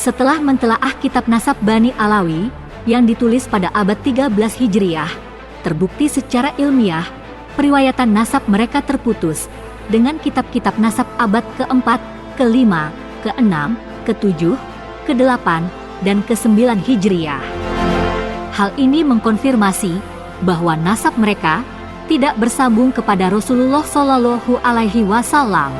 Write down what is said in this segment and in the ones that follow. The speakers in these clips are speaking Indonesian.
Setelah mentelaah kitab nasab Bani Alawi yang ditulis pada abad 13 Hijriah, terbukti secara ilmiah periwayatan nasab mereka terputus dengan kitab-kitab nasab abad ke-4, ke-5, ke-6, ke-7, ke-8, dan ke-9 Hijriah. Hal ini mengkonfirmasi bahwa nasab mereka tidak bersambung kepada Rasulullah Shallallahu Alaihi Wasallam.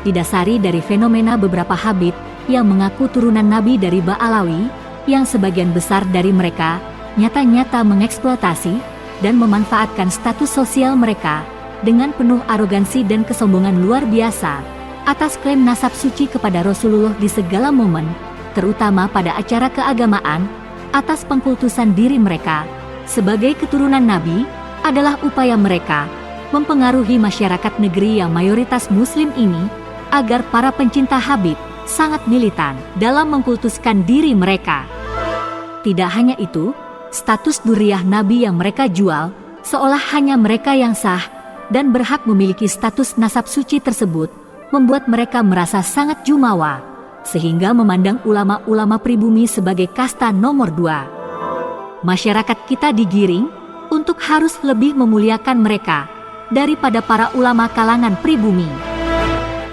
Didasari dari fenomena beberapa habib yang mengaku turunan Nabi dari Ba'alawi, yang sebagian besar dari mereka nyata-nyata mengeksploitasi dan memanfaatkan status sosial mereka dengan penuh arogansi dan kesombongan luar biasa atas klaim nasab suci kepada Rasulullah di segala momen, terutama pada acara keagamaan, atas pengkultusan diri mereka sebagai keturunan Nabi adalah upaya mereka mempengaruhi masyarakat negeri yang mayoritas Muslim ini agar para pencinta Habib sangat militan dalam mengkultuskan diri mereka. Tidak hanya itu, status duriyah Nabi yang mereka jual seolah hanya mereka yang sah dan berhak memiliki status nasab suci tersebut membuat mereka merasa sangat jumawa, sehingga memandang ulama-ulama pribumi sebagai kasta nomor 2. Masyarakat kita digiring untuk harus lebih memuliakan mereka daripada para ulama kalangan pribumi.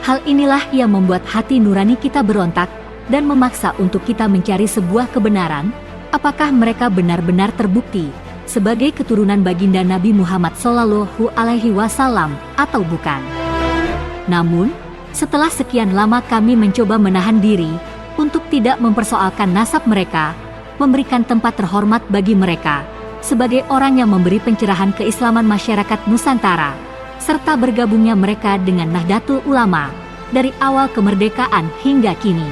Hal inilah yang membuat hati nurani kita berontak dan memaksa untuk kita mencari sebuah kebenaran, apakah mereka benar-benar terbukti sebagai keturunan baginda Nabi Muhammad Shallallahu Alaihi Wasallam atau bukan. Namun, setelah sekian lama kami mencoba menahan diri untuk tidak mempersoalkan nasab mereka, memberikan tempat terhormat bagi mereka sebagai orang yang memberi pencerahan keislaman masyarakat Nusantara, serta bergabungnya mereka dengan Nahdlatul Ulama dari awal kemerdekaan hingga kini.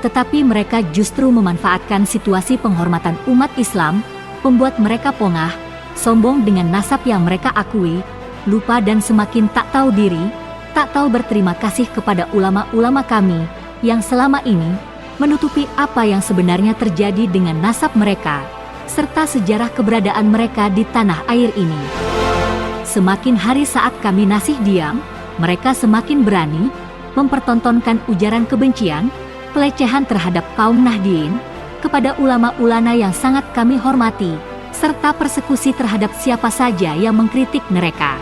Tetapi mereka justru memanfaatkan situasi penghormatan umat Islam, membuat mereka pongah, sombong dengan nasab yang mereka akui, lupa dan semakin tak tahu diri, tak tahu berterima kasih kepada ulama-ulama kami yang selama ini menutupi apa yang sebenarnya terjadi dengan nasab mereka, serta sejarah keberadaan mereka di tanah air ini. Semakin hari saat kami nasih diam, mereka semakin berani mempertontonkan ujaran kebencian, pelecehan terhadap kaum Nahdliyin kepada ulama-ulama yang sangat kami hormati, serta persekusi terhadap siapa saja yang mengkritik mereka.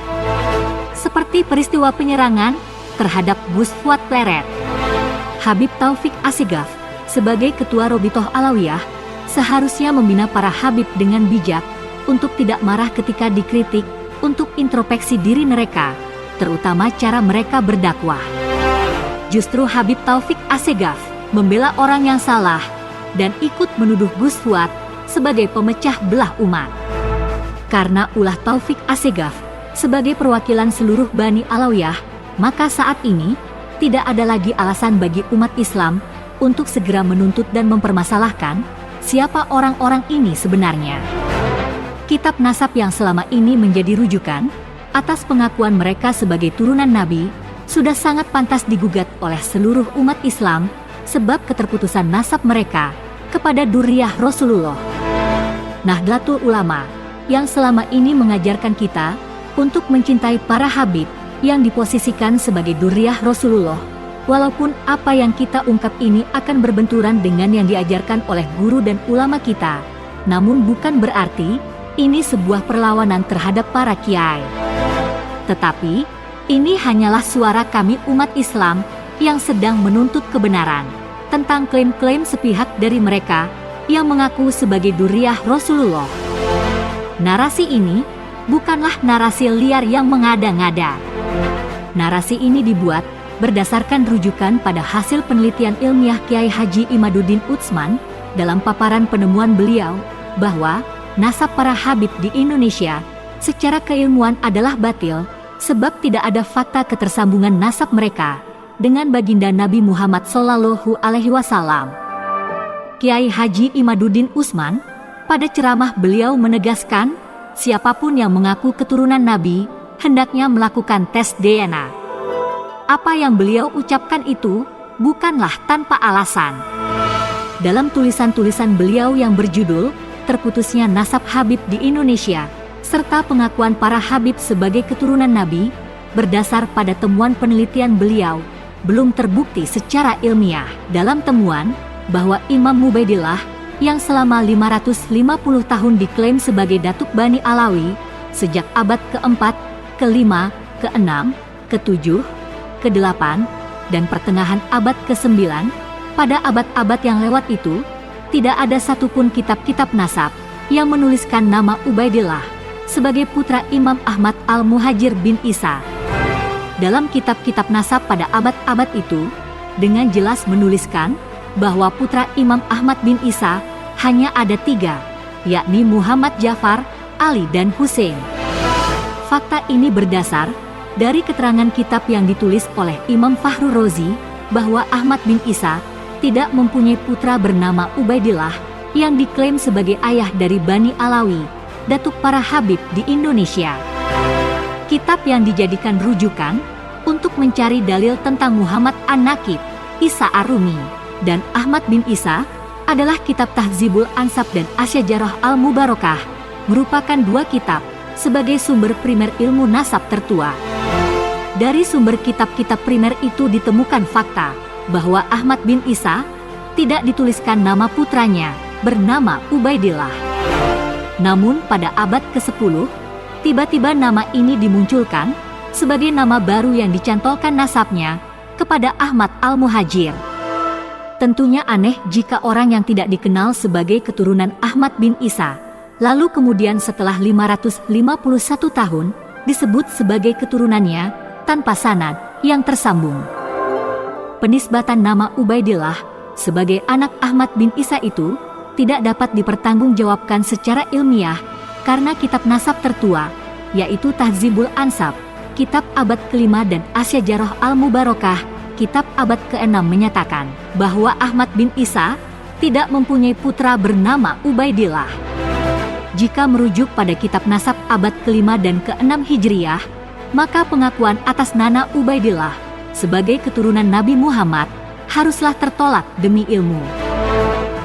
Seperti peristiwa penyerangan terhadap Gus Fuad Pleret. Habib Taufik Assegaf sebagai Ketua Robitoh Alawiyah seharusnya membina para habib dengan bijak untuk tidak marah ketika dikritik, untuk introspeksi diri mereka, terutama cara mereka berdakwah. Justru Habib Taufik Assegaf membela orang yang salah dan ikut menuduh Gus Fuad sebagai pemecah belah umat. Karena ulah Taufik Assegaf sebagai perwakilan seluruh Bani Alawiyah, maka saat ini tidak ada lagi alasan bagi umat Islam untuk segera menuntut dan mempermasalahkan siapa orang-orang ini sebenarnya. Kitab nasab yang selama ini menjadi rujukan atas pengakuan mereka sebagai turunan Nabi sudah sangat pantas digugat oleh seluruh umat Islam sebab keterputusan nasab mereka kepada duriyah Rasulullah. Nahdlatul Ulama yang selama ini mengajarkan kita untuk mencintai para habib yang diposisikan sebagai duriyah Rasulullah, walaupun apa yang kita ungkap ini akan berbenturan dengan yang diajarkan oleh guru dan ulama kita, namun bukan berarti ini sebuah perlawanan terhadap para kiai. Tetapi ini hanyalah suara kami umat Islam yang sedang menuntut kebenaran tentang klaim-klaim sepihak dari mereka yang mengaku sebagai duriyah Rasulullah. Narasi ini bukanlah narasi liar yang mengada-ngada. Narasi ini dibuat berdasarkan rujukan pada hasil penelitian ilmiah Kiai Haji Imaduddin Utsman dalam paparan penemuan beliau bahwa nasab para habib di Indonesia secara keilmuan adalah batil sebab tidak ada fakta ketersambungan nasab mereka dengan baginda Nabi Muhammad Shallallahu Alaihi Wasallam. Kiai Haji Imaduddin Utsman pada ceramah beliau menegaskan, siapapun yang mengaku keturunan Nabi hendaknya melakukan tes DNA. Apa yang beliau ucapkan itu bukanlah tanpa alasan. Dalam tulisan-tulisan beliau yang berjudul Terputusnya Nasab Habib di Indonesia, serta pengakuan para habib sebagai keturunan Nabi, berdasar pada temuan penelitian beliau, belum terbukti secara ilmiah. Dalam temuan bahwa Imam Ubaidillah yang selama 550 tahun diklaim sebagai Datuk Bani Alawi sejak abad ke-4, ke-5, ke-6, ke-7, ke-8, dan pertengahan abad ke-9, pada abad-abad yang lewat itu, tidak ada satupun kitab-kitab nasab yang menuliskan nama Ubaidillah sebagai putra Imam Ahmad Al-Muhajir bin Isa. Dalam kitab-kitab nasab pada abad-abad itu, dengan jelas menuliskan bahwa putra Imam Ahmad bin Isa hanya ada 3, yakni Muhammad Ja'far, Ali dan Hussein. Fakta ini berdasar dari keterangan kitab yang ditulis oleh Imam Fakhrur Razi bahwa Ahmad bin Isa tidak mempunyai putra bernama Ubaidillah yang diklaim sebagai ayah dari Bani Alawi, datuk para habib di Indonesia. Kitab yang dijadikan rujukan untuk mencari dalil tentang Muhammad An-Nakib, Isa Ar-Rumi, dan Ahmad bin Isa adalah kitab Tahzibul Ansab dan Asyajarah Al-Mubarakah, merupakan 2 kitab sebagai sumber primer ilmu nasab tertua. Dari sumber kitab-kitab primer itu ditemukan fakta bahwa Ahmad bin Isa tidak dituliskan nama putranya bernama Ubaidillah. Namun pada abad ke-10, tiba-tiba nama ini dimunculkan sebagai nama baru yang dicantolkan nasabnya kepada Ahmad Al-Muhajir. Tentunya aneh jika orang yang tidak dikenal sebagai keturunan Ahmad bin Isa, lalu kemudian setelah 551 tahun disebut sebagai keturunannya tanpa sanad yang tersambung. Penisbatan nama Ubaidillah sebagai anak Ahmad bin Isa itu tidak dapat dipertanggungjawabkan secara ilmiah karena kitab nasab tertua, yaitu Tahzibul Ansab, kitab abad ke-5 dan Asyajarah Al-Mubarakah, kitab abad ke-6 menyatakan bahwa Ahmad bin Isa tidak mempunyai putra bernama Ubaidillah. Jika merujuk pada kitab nasab abad ke-5 dan ke-6 Hijriyah, maka pengakuan atas Nana Ubaidillah sebagai keturunan Nabi Muhammad haruslah tertolak demi ilmu.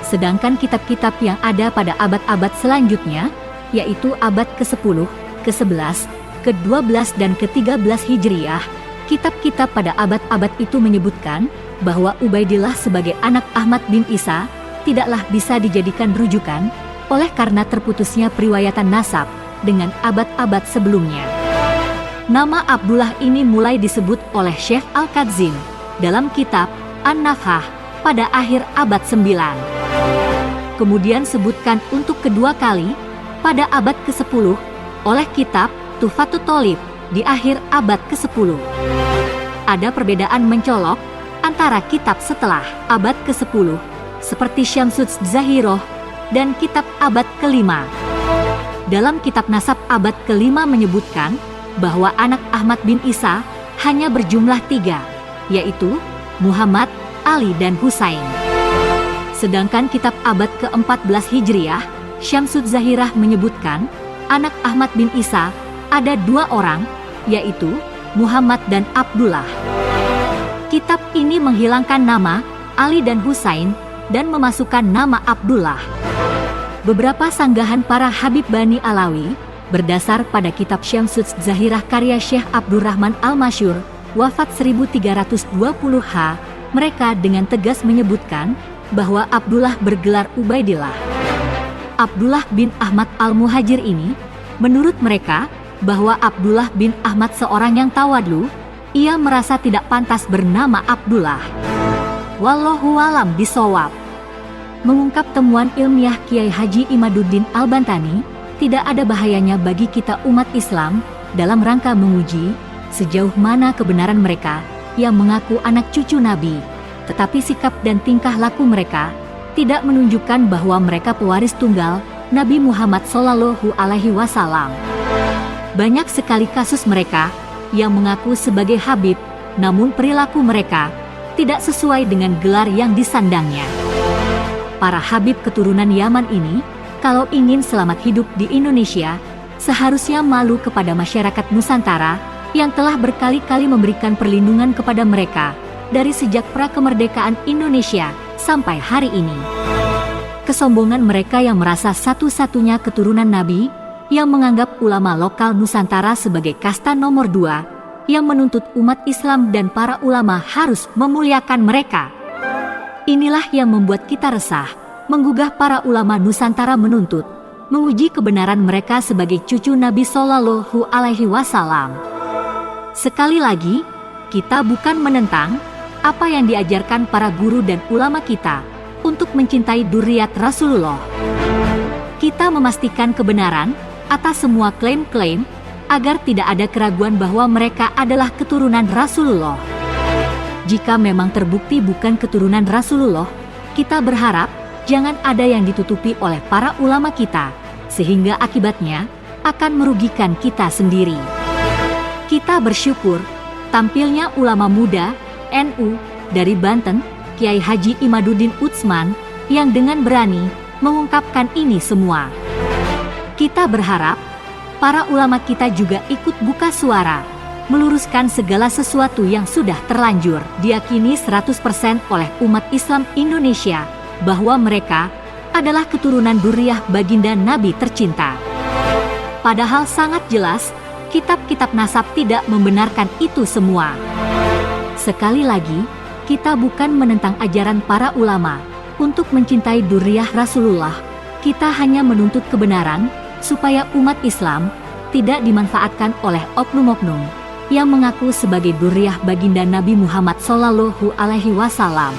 Sedangkan kitab-kitab yang ada pada abad-abad selanjutnya, yaitu abad ke-10, ke-11, ke-12 dan ke-13 Hijriyah, kitab-kitab pada abad-abad itu menyebutkan bahwa Ubaidillah sebagai anak Ahmad bin Isa tidaklah bisa dijadikan rujukan oleh karena terputusnya periwayatan nasab dengan abad-abad sebelumnya. Nama Abdullah ini mulai disebut oleh Syekh Al-Kadzim dalam kitab An-Nafhah pada akhir abad 9. Kemudian sebutkan untuk kedua kali pada abad ke-10 oleh kitab Tuhfatut Thalib di akhir abad ke-10. Ada perbedaan mencolok antara kitab setelah abad ke-10 seperti Syamsuz Zahirah dan kitab abad ke-5. Dalam kitab nasab abad ke-5 menyebutkan bahwa anak Ahmad bin Isa hanya berjumlah 3, yaitu Muhammad, Ali dan Husain. Sedangkan kitab abad ke-14 Hijriyah, Syamsuz Zahirah menyebutkan anak Ahmad bin Isa ada 2 orang, yaitu Muhammad dan Abdullah. Kitab ini menghilangkan nama Ali dan Husain dan memasukkan nama Abdullah. Beberapa sanggahan para Habib Bani Alawi berdasar pada kitab Syamsuz Zahirah karya Syekh Abdurrahman Al-Masyur, wafat 1320 H, mereka dengan tegas menyebutkan bahwa Abdullah bergelar Ubaidillah. Abdullah bin Ahmad Al-Muhajir ini, menurut mereka, bahwa Abdullah bin Ahmad seorang yang tawadhu, ia merasa tidak pantas bernama Abdullah. Wallahu alam bisawab. Mengungkap temuan ilmiah Kiai Haji Imaduddin Al-Bantani, tidak ada bahayanya bagi kita umat Islam dalam rangka menguji sejauh mana kebenaran mereka yang mengaku anak cucu Nabi. Tetapi sikap dan tingkah laku mereka tidak menunjukkan bahwa mereka pewaris tunggal Nabi Muhammad SAW. Banyak sekali kasus mereka yang mengaku sebagai Habib, namun perilaku mereka tidak sesuai dengan gelar yang disandangnya. Para Habib keturunan Yaman ini, kalau ingin selamat hidup di Indonesia, seharusnya malu kepada masyarakat Nusantara yang telah berkali-kali memberikan perlindungan kepada mereka dari sejak prakemerdekaan Indonesia sampai hari ini. Kesombongan mereka yang merasa satu-satunya keturunan Nabi, yang menganggap ulama lokal Nusantara sebagai kasta nomor 2, yang menuntut umat Islam dan para ulama harus memuliakan mereka. Inilah yang membuat kita resah, menggugah para ulama Nusantara menuntut, menguji kebenaran mereka sebagai cucu Nabi Shallallahu Alaihi Wasallam. Sekali lagi, kita bukan menentang apa yang diajarkan para guru dan ulama kita untuk mencintai dzurriyyat Rasulullah. Kita memastikan kebenaran atas semua klaim-klaim agar tidak ada keraguan bahwa mereka adalah keturunan Rasulullah. Jika memang terbukti bukan keturunan Rasulullah, kita berharap jangan ada yang ditutupi oleh para ulama kita, sehingga akibatnya akan merugikan kita sendiri. Kita bersyukur tampilnya ulama muda NU dari Banten, Kiai Haji Imaduddin Utsman, yang dengan berani mengungkapkan ini semua. Kita berharap para ulama kita juga ikut buka suara, meluruskan segala sesuatu yang sudah terlanjur diyakini 100% oleh umat Islam Indonesia, bahwa mereka adalah keturunan dzurriyyah baginda Nabi tercinta. Padahal sangat jelas, kitab-kitab nasab tidak membenarkan itu semua. Sekali lagi, kita bukan menentang ajaran para ulama untuk mencintai dzurriyyah Rasulullah. Kita hanya menuntut kebenaran supaya umat Islam tidak dimanfaatkan oleh oknum-oknum yang mengaku sebagai dzurriyyah baginda Nabi Muhammad Shallallahu Alaihi Wasallam.